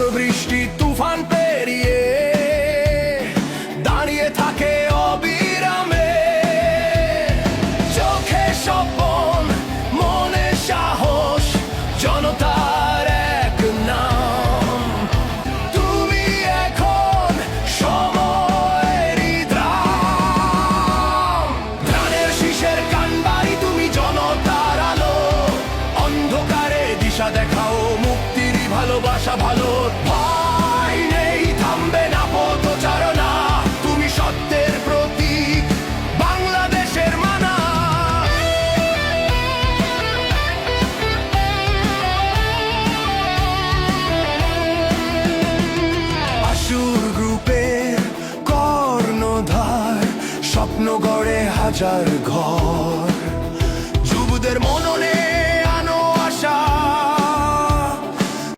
ঝড় বৃষ্টি তুফান পেরিয়ে দাঁড়িয়ে থাকে অবিরামে। চোখে স্বপন, মনে সাহস, জনতার এক নাম। তুমি এখন সময়েরই দ্রাম। ধানের শীষের কানবাড়ি, তুমি জনতার আলো। অন্ধকারে দিশা দেখাও, মুক্তিরই ভালোবাসা ভালো। ভয় নেই, থামবে না পথচারণা। তুমি সত্যের প্রতীক, বাংলাদেশের মানা। আসুর গ্রুপের কর্ণধার, স্বপ্ন গড়ে হাজার ঘর।